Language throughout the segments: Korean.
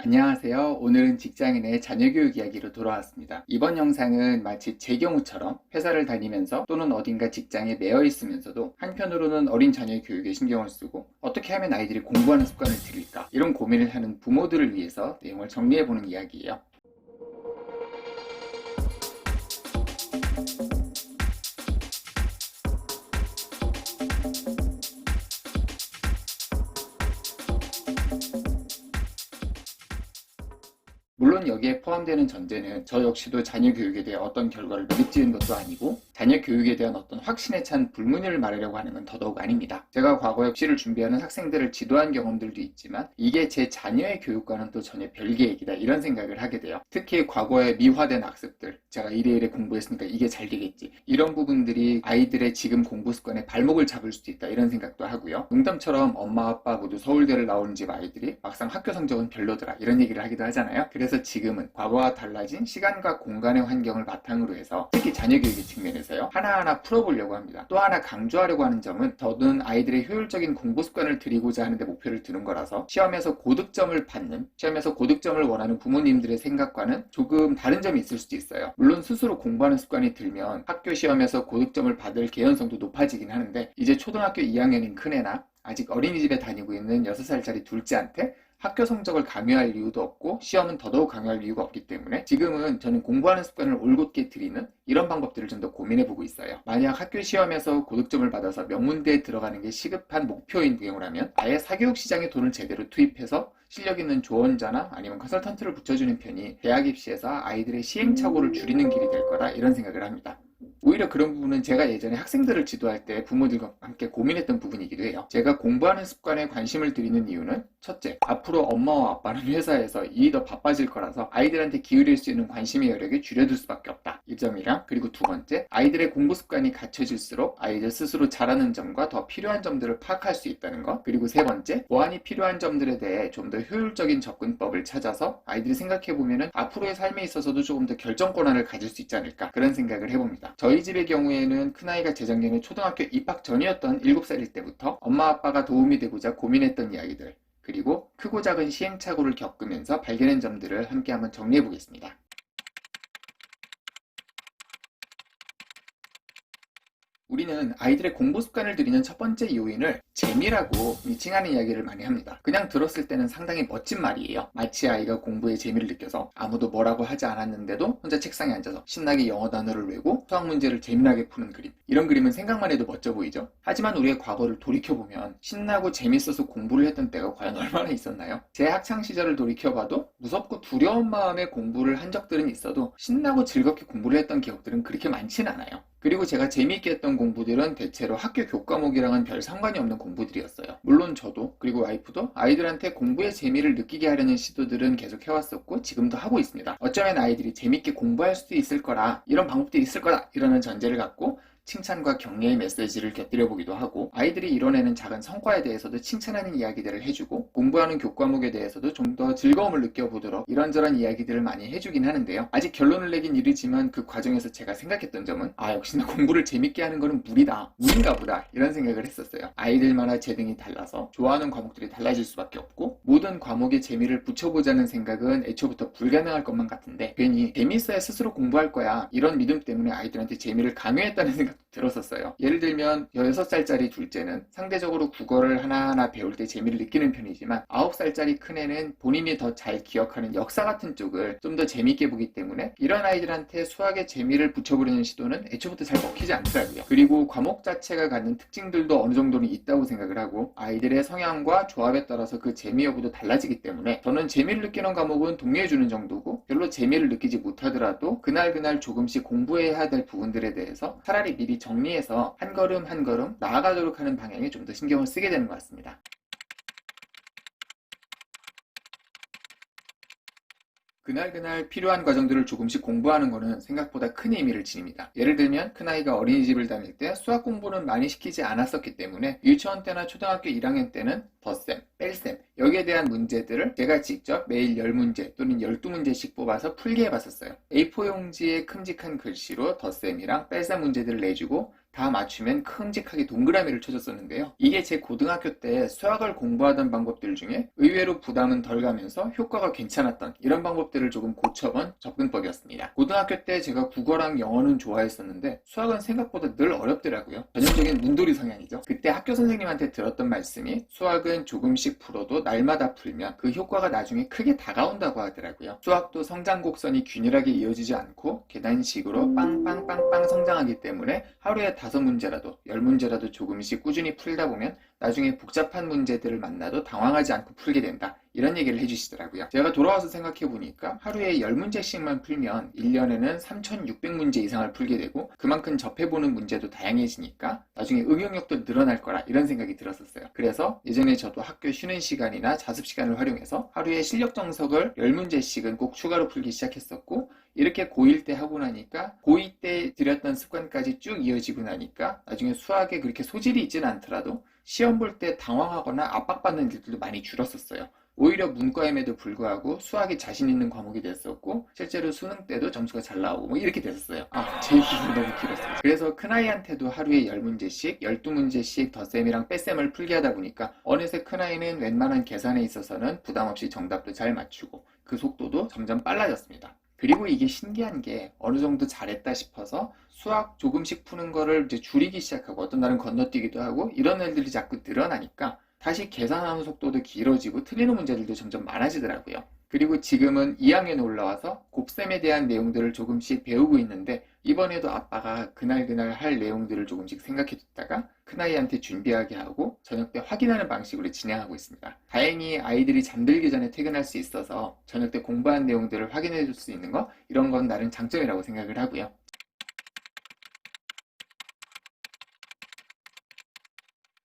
안녕하세요. 오늘은 직장인의 자녀교육 이야기로 돌아왔습니다. 이번 영상은 마치 제 경우처럼 회사를 다니면서 또는 어딘가 직장에 매여 있으면서도 한편으로는 어린 자녀의 교육에 신경을 쓰고 어떻게 하면 아이들이 공부하는 습관을 들일까 이런 고민을 하는 부모들을 위해서 내용을 정리해보는 이야기예요. 물론 여기에 포함되는 전제는 저 역시도 자녀 교육에 대해 어떤 결과를 믿지는 것도 아니고 자녀 교육에 대한 어떤 확신에 찬 불문율을 말하려고 하는 건 더더욱 아닙니다. 제가 과거에 시를 준비하는 학생들을 지도한 경험들도 있지만 이게 제 자녀의 교육과는 또 전혀 별개의 얘기다 이런 생각을 하게 돼요. 특히 과거에 미화된 학습들, 제가 이래 공부했으니까 이게 잘 되겠지, 이런 부분들이 아이들의 지금 공부 습관에 발목을 잡을 수도 있다 이런 생각도 하고요. 농담처럼 엄마 아빠 모두 서울대를 나오는 집 아이들이 막상 학교 성적은 별로더라 이런 얘기를 하기도 하잖아요. 그래서 지금은 과거와 달라진 시간과 공간의 환경을 바탕으로 해서 특히 자녀 교육의 측면에서요 하나하나 풀어보려고 합니다. 또 하나 강조하려고 하는 점은 저는 아이들의 효율적인 공부 습관을 들이고자 하는데 목표를 두는 거라서 시험에서 고득점을 원하는 부모님들의 생각과는 조금 다른 점이 있을 수도 있어요. 물론 스스로 공부하는 습관이 들면 학교 시험에서 고득점을 받을 개연성도 높아지긴 하는데 이제 초등학교 2학년인 큰애나 아직 어린이집에 다니고 있는 6살짜리 둘째한테 학교 성적을 강요할 이유도 없고 시험은 더더욱 강요할 이유가 없기 때문에 지금은 저는 공부하는 습관을 올곧게 들이는 이런 방법들을 좀 더 고민해보고 있어요. 만약 학교 시험에서 고득점을 받아서 명문대에 들어가는 게 시급한 목표인 경우라면 아예 사교육 시장에 돈을 제대로 투입해서 실력 있는 조언자나 아니면 컨설턴트를 붙여주는 편이 대학 입시에서 아이들의 시행착오를 줄이는 길이 될 거다 이런 생각을 합니다. 오히려 그런 부분은 제가 예전에 학생들을 지도할 때 부모들과 함께 고민했던 부분이기도 해요. 제가 공부하는 습관에 관심을 들이는 이유는 첫째, 앞으로 엄마와 아빠는 회사에서 일이 더 바빠질 거라서 아이들한테 기울일 수 있는 관심의 여력이 줄여들 수밖에 없다. 이 점이랑 그리고 두 번째, 아이들의 공부 습관이 갖춰질수록 아이들 스스로 잘하는 점과 더 필요한 점들을 파악할 수 있다는 것, 그리고 세 번째, 보완이 필요한 점들에 대해 좀 더 효율적인 접근법을 찾아서 아이들이 생각해보면 앞으로의 삶에 있어서도 조금 더 결정 권한을 가질 수 있지 않을까 그런 생각을 해봅니다. 저희 집의 경우에는 큰아이가 재작년에 초등학교 입학 전이었던 7살일 때부터 엄마 아빠가 도움이 되고자 고민했던 이야기들, 그리고 크고 작은 시행착오를 겪으면서 발견한 점들을 함께 한번 정리해 보겠습니다. 우리는 아이들의 공부 습관을 들이는 첫 번째 요인을 재미라고 미칭하는 이야기를 많이 합니다. 그냥 들었을 때는 상당히 멋진 말이에요. 마치 아이가 공부에 재미를 느껴서 아무도 뭐라고 하지 않았는데도 혼자 책상에 앉아서 신나게 영어 단어를 외우고 수학 문제를 재미나게 푸는 그림, 이런 그림은 생각만 해도 멋져 보이죠? 하지만 우리의 과거를 돌이켜보면 신나고 재밌어서 공부를 했던 때가 과연 얼마나 있었나요? 제 학창시절을 돌이켜봐도 무섭고 두려운 마음에 공부를 한 적들은 있어도 신나고 즐겁게 공부를 했던 기억들은 그렇게 많지는 않아요. 그리고 제가 재미있게 했던 공부들은 대체로 학교 교과목이랑은 별 상관이 없는 공부들이었어요. 물론 저도 그리고 와이프도 아이들한테 공부의 재미를 느끼게 하려는 시도들은 계속 해왔었고 지금도 하고 있습니다. 어쩌면 아이들이 재밌게 공부할 수도 있을 거라, 이런 방법들이 있을 거다 이러는 전제를 갖고 칭찬과 격려의 메시지를 곁들여 보기도 하고 아이들이 이뤄내는 작은 성과에 대해서도 칭찬하는 이야기들을 해주고 공부하는 교과목에 대해서도 좀 더 즐거움을 느껴보도록 이런저런 이야기들을 많이 해주긴 하는데요. 아직 결론을 내긴 이르지만 그 과정에서 제가 생각했던 점은 역시나 공부를 재밌게 하는 거는 무리인가 보다 이런 생각을 했었어요. 아이들마다 재능이 달라서 좋아하는 과목들이 달라질 수밖에 없고 모든 과목에 재미를 붙여보자는 생각은 애초부터 불가능할 것만 같은데 괜히 재밌어야 스스로 공부할 거야 이런 믿음 때문에 아이들한테 재미를 강요했다는 생각 들었었어요. 예를 들면 6살짜리 둘째는 상대적으로 국어를 하나하나 배울 때 재미를 느끼는 편이지만 9살짜리 큰애는 본인이 더 잘 기억하는 역사 같은 쪽을 좀 더 재밌게 보기 때문에 이런 아이들한테 수학에 재미를 붙여보려는 시도는 애초부터 잘 먹히지 않더라고요. 그리고 과목 자체가 갖는 특징들도 어느 정도는 있다고 생각을 하고 아이들의 성향과 조합에 따라서 그 재미 여부도 달라지기 때문에 저는 재미를 느끼는 과목은 독려해주는 정도고 별로 재미를 느끼지 못하더라도 그날 조금씩 공부해야 될 부분들에 대해서 차라리 미리 정리해서 한 걸음 한 걸음 나아가도록 하는 방향에 좀 더 신경을 쓰게 되는 것 같습니다. 그날 필요한 과정들을 조금씩 공부하는 것은 생각보다 큰 의미를 지닙니다. 예를 들면 큰아이가 어린이집을 다닐 때 수학 공부는 많이 시키지 않았었기 때문에 유치원 때나 초등학교 1학년 때는 덧셈, 뺄셈 여기에 대한 문제들을 제가 직접 매일 10문제 또는 12문제씩 뽑아서 풀게 해봤었어요. A4 용지에 큼직한 글씨로 덧셈이랑 뺄셈 문제들을 내주고 다 맞추면 큼직하게 동그라미를 쳐줬었는데요. 이게 제 고등학교 때 수학을 공부하던 방법들 중에 의외로 부담은 덜 가면서 효과가 괜찮았던 이런 방법들을 조금 고쳐본 접근법이었습니다. 고등학교 때 제가 국어랑 영어는 좋아했었는데 수학은 생각보다 늘 어렵더라고요. 전형적인 문돌이 성향이죠. 그때 학교 선생님한테 들었던 말씀이 수학은 조금씩 풀어도 날마다 풀면 그 효과가 나중에 크게 다가온다고 하더라고요. 수학도 성장 곡선이 균일하게 이어지지 않고 계단식으로 빵빵빵빵 성장하기 때문에 하루에 5문제라도 10문제라도 조금씩 꾸준히 풀다 보면 나중에 복잡한 문제들을 만나도 당황하지 않고 풀게 된다. 이런 얘기를 해주시더라고요. 제가 돌아와서 생각해보니까 하루에 10문제씩만 풀면 1년에는 3600문제 이상을 풀게 되고 그만큼 접해보는 문제도 다양해지니까 나중에 응용력도 늘어날 거라 이런 생각이 들었었어요. 그래서 예전에 저도 학교 쉬는 시간이나 자습 시간을 활용해서 하루에 실력 정석을 10문제씩은 꼭 추가로 풀기 시작했었고 이렇게 고1 때 하고 나니까 고2 때 들였던 습관까지 쭉 이어지고 나니까 나중에 수학에 그렇게 소질이 있지는 않더라도 시험 볼 때 당황하거나 압박받는 일들도 많이 줄었었어요. 오히려 문과임에도 불구하고 수학이 자신 있는 과목이 됐었고 실제로 수능 때도 점수가 잘 나오고 뭐 이렇게 됐었어요. 제 얘기가 너무 길었어요. 그래서 큰아이한테도 하루에 10문제씩 12문제씩 덧셈이랑 뺄셈을 풀게 하다 보니까 어느새 큰아이는 웬만한 계산에 있어서는 부담없이 정답도 잘 맞추고 그 속도도 점점 빨라졌습니다. 그리고 이게 신기한 게 어느 정도 잘했다 싶어서 수학 조금씩 푸는 거를 이제 줄이기 시작하고 어떤 날은 건너뛰기도 하고 이런 애들이 자꾸 늘어나니까 다시 계산하는 속도도 길어지고 틀리는 문제들도 점점 많아지더라고요. 그리고 지금은 2학년에 올라와서 곱셈에 대한 내용들을 조금씩 배우고 있는데 이번에도 아빠가 그날 할 내용들을 조금씩 생각해 뒀다가 큰아이한테 준비하게 하고 저녁 때 확인하는 방식으로 진행하고 있습니다. 다행히 아이들이 잠들기 전에 퇴근할 수 있어서 저녁 때 공부한 내용들을 확인해 줄 수 있는 거 이런 건 나름 장점이라고 생각을 하고요.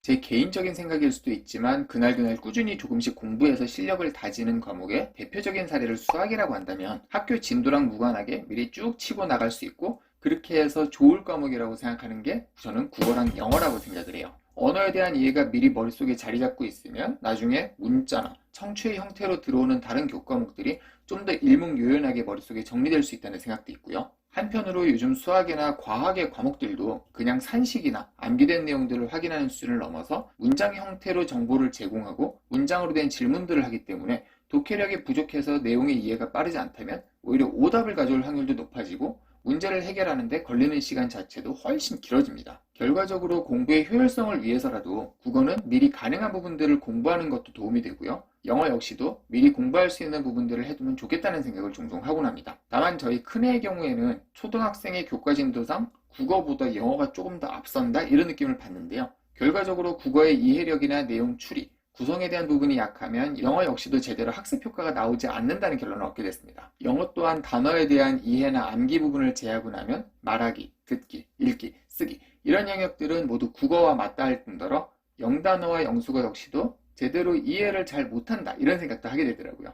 제 개인적인 생각일 수도 있지만 그날 꾸준히 조금씩 공부해서 실력을 다지는 과목의 대표적인 사례를 수학이라고 한다면 학교 진도랑 무관하게 미리 쭉 치고 나갈 수 있고 그렇게 해서 좋을 과목이라고 생각하는 게 저는 국어랑 영어라고 생각을 해요. 언어에 대한 이해가 미리 머릿속에 자리 잡고 있으면 나중에 문자나 청취의 형태로 들어오는 다른 교과목들이 좀 더 일목요연하게 머릿속에 정리될 수 있다는 생각도 있고요. 한편으로 요즘 수학이나 과학의 과목들도 그냥 산식이나 암기된 내용들을 확인하는 수준을 넘어서 문장 형태로 정보를 제공하고 문장으로 된 질문들을 하기 때문에 독해력이 부족해서 내용의 이해가 빠르지 않다면 오히려 오답을 가져올 확률도 높아지고 문제를 해결하는데 걸리는 시간 자체도 훨씬 길어집니다. 결과적으로 공부의 효율성을 위해서라도 국어는 미리 가능한 부분들을 공부하는 것도 도움이 되고요. 영어 역시도 미리 공부할 수 있는 부분들을 해두면 좋겠다는 생각을 종종 하곤 합니다. 다만 저희 큰애의 경우에는 초등학생의 교과 진도상 국어보다 영어가 조금 더 앞선다 이런 느낌을 받는데요. 결과적으로 국어의 이해력이나 내용 추리, 구성에 대한 부분이 약하면 영어 역시도 제대로 학습 효과가 나오지 않는다는 결론을 얻게 됐습니다. 영어 또한 단어에 대한 이해나 암기 부분을 제하고 나면 말하기, 듣기, 읽기, 쓰기 이런 영역들은 모두 국어와 맞닿을 뿐더러 영단어와 영수가 역시도 제대로 이해를 잘 못한다 이런 생각도 하게 되더라고요.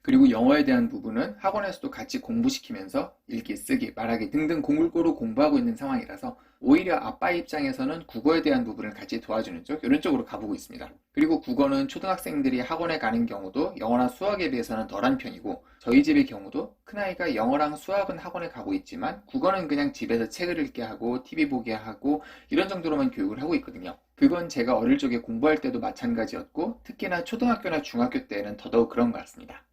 그리고 영어에 대한 부분은 학원에서도 같이 공부시키면서 읽기, 쓰기, 말하기 등등 골고루 공부하고 있는 상황이라서 오히려 아빠 입장에서는 국어에 대한 부분을 같이 도와주는 쪽 이런 쪽으로 가보고 있습니다. 그리고 국어는 초등학생들이 학원에 가는 경우도 영어나 수학에 비해서는 덜한 편이고 저희 집의 경우도 큰아이가 영어랑 수학은 학원에 가고 있지만 국어는 그냥 집에서 책을 읽게 하고 TV 보게 하고 이런 정도로만 교육을 하고 있거든요. 그건 제가 어릴 적에 공부할 때도 마찬가지였고 특히나 초등학교나 중학교 때는 더더욱 그런 것 같습니다.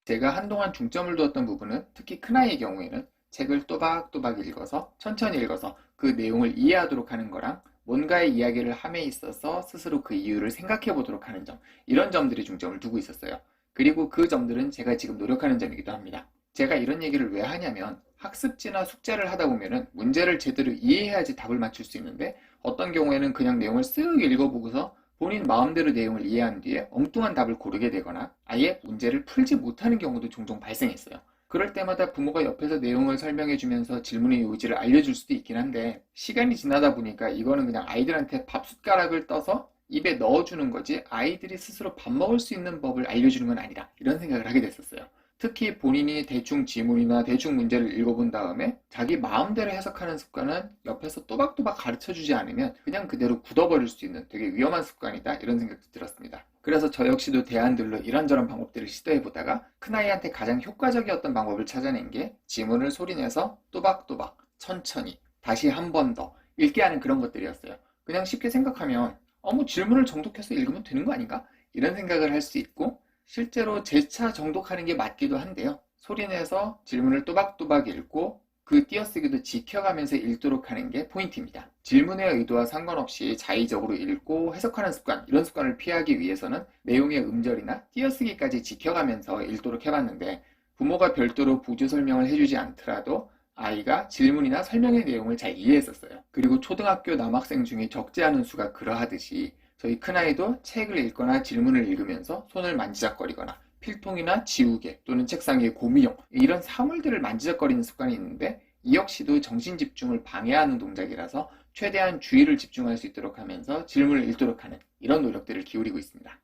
제가 한동안 중점을 두었던 부분은 특히 큰아이의 경우에는 책을 또박또박 읽어서 천천히 읽어서 그 내용을 이해하도록 하는 거랑 뭔가의 이야기를 함에 있어서 스스로 그 이유를 생각해 보도록 하는 점 이런 점들이 중점을 두고 있었어요. 그리고 그 점들은 제가 지금 노력하는 점이기도 합니다. 제가 이런 얘기를 왜 하냐면 학습지나 숙제를 하다 보면은 문제를 제대로 이해해야지 답을 맞출 수 있는데 어떤 경우에는 그냥 내용을 쓱 읽어보고서 본인 마음대로 내용을 이해한 뒤에 엉뚱한 답을 고르게 되거나 아예 문제를 풀지 못하는 경우도 종종 발생했어요. 그럴 때마다 부모가 옆에서 내용을 설명해 주면서 질문의 요지를 알려줄 수도 있긴 한데 시간이 지나다 보니까 이거는 그냥 아이들한테 밥 숟가락을 떠서 입에 넣어주는 거지 아이들이 스스로 밥 먹을 수 있는 법을 알려주는 건 아니다 이런 생각을 하게 됐었어요. 특히 본인이 대충 지문이나 대충 문제를 읽어본 다음에 자기 마음대로 해석하는 습관은 옆에서 또박또박 가르쳐주지 않으면 그냥 그대로 굳어버릴 수 있는 되게 위험한 습관이다 이런 생각도 들었습니다. 그래서 저 역시도 대안들로 이런저런 방법들을 시도해보다가 큰아이한테 가장 효과적이었던 방법을 찾아낸 게 지문을 소리내서 또박또박 천천히 다시 한 번 더 읽게 하는 그런 것들이었어요. 그냥 쉽게 생각하면 뭐 질문을 정독해서 읽으면 되는 거 아닌가? 이런 생각을 할 수 있고, 실제로 재차 정독하는 게 맞기도 한데요. 소리내서 질문을 또박또박 읽고 그 띄어쓰기도 지켜가면서 읽도록 하는 게 포인트입니다. 질문의 의도와 상관없이 자의적으로 읽고 해석하는 습관, 이런 습관을 피하기 위해서는 내용의 음절이나 띄어쓰기까지 지켜가면서 읽도록 해봤는데, 부모가 별도로 부주 설명을 해주지 않더라도 아이가 질문이나 설명의 내용을 잘 이해했었어요. 그리고 초등학교 남학생 중에 적지 않은 수가 그러하듯이 저희 큰아이도 책을 읽거나 질문을 읽으면서 손을 만지작거리거나 필통이나 지우개 또는 책상 위에 고미용, 이런 사물들을 만지작거리는 습관이 있는데, 이 역시도 정신 집중을 방해하는 동작이라서 최대한 주의를 집중할 수 있도록 하면서 질문을 읽도록 하는 이런 노력들을 기울이고 있습니다.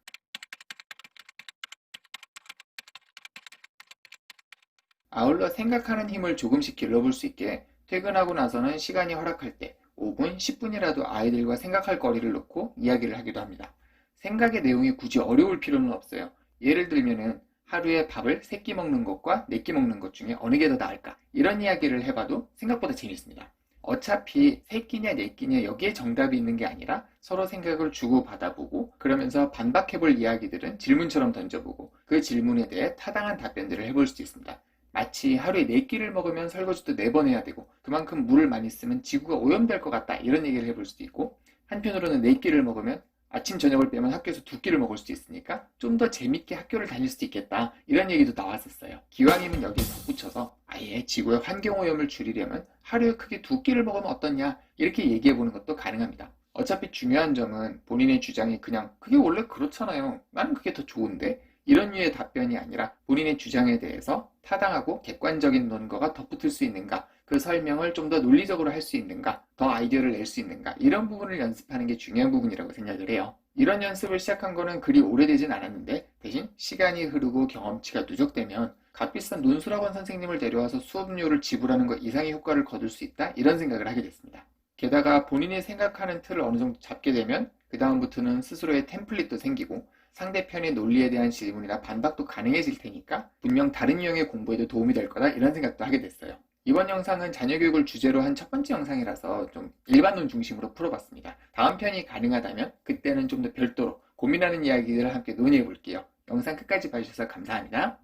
아울러 생각하는 힘을 조금씩 길러볼 수 있게 퇴근하고 나서는 시간이 허락할 때 5분, 10분이라도 아이들과 생각할 거리를 놓고 이야기를 하기도 합니다. 생각의 내용이 굳이 어려울 필요는 없어요. 예를 들면은 하루에 밥을 3끼 먹는 것과 4끼 먹는 것 중에 어느 게 더 나을까? 이런 이야기를 해봐도 생각보다 재밌습니다. 어차피 3끼냐 4끼냐 여기에 정답이 있는 게 아니라 서로 생각을 주고받아보고, 그러면서 반박해볼 이야기들은 질문처럼 던져보고 그 질문에 대해 타당한 답변들을 해볼 수 있습니다. 마치 하루에 4끼를 먹으면 설거지도 4번 해야 되고 그만큼 물을 많이 쓰면 지구가 오염될 것 같다, 이런 얘기를 해볼 수도 있고, 한편으로는 4끼를 먹으면 아침 저녁을 빼면 학교에서 2끼를 먹을 수도 있으니까 좀 더 재밌게 학교를 다닐 수도 있겠다, 이런 얘기도 나왔었어요. 기왕이면 여기에 덧붙여서 아예 지구의 환경오염을 줄이려면 하루에 크게 2끼를 먹으면 어떻냐, 이렇게 얘기해보는 것도 가능합니다. 어차피 중요한 점은 본인의 주장이 그냥 그게 원래 그렇잖아요, 나는 그게 더 좋은데, 이런 류의 답변이 아니라 본인의 주장에 대해서 타당하고 객관적인 논거가 덧붙을 수 있는가, 그 설명을 좀 더 논리적으로 할 수 있는가, 더 아이디어를 낼 수 있는가, 이런 부분을 연습하는 게 중요한 부분이라고 생각을 해요. 이런 연습을 시작한 거는 그리 오래되진 않았는데, 대신 시간이 흐르고 경험치가 누적되면 값비싼 논술학원 선생님을 데려와서 수업료를 지불하는 것 이상의 효과를 거둘 수 있다, 이런 생각을 하게 됐습니다. 게다가 본인이 생각하는 틀을 어느 정도 잡게 되면 그 다음부터는 스스로의 템플릿도 생기고 상대편의 논리에 대한 질문이나 반박도 가능해질 테니까 분명 다른 유형의 공부에도 도움이 될 거다, 이런 생각도 하게 됐어요. 이번 영상은 자녀교육을 주제로 한 첫 번째 영상이라서 좀 일반론 중심으로 풀어봤습니다. 다음 편이 가능하다면 그때는 좀 더 별도로 고민하는 이야기들을 함께 논의해 볼게요. 영상 끝까지 봐주셔서 감사합니다.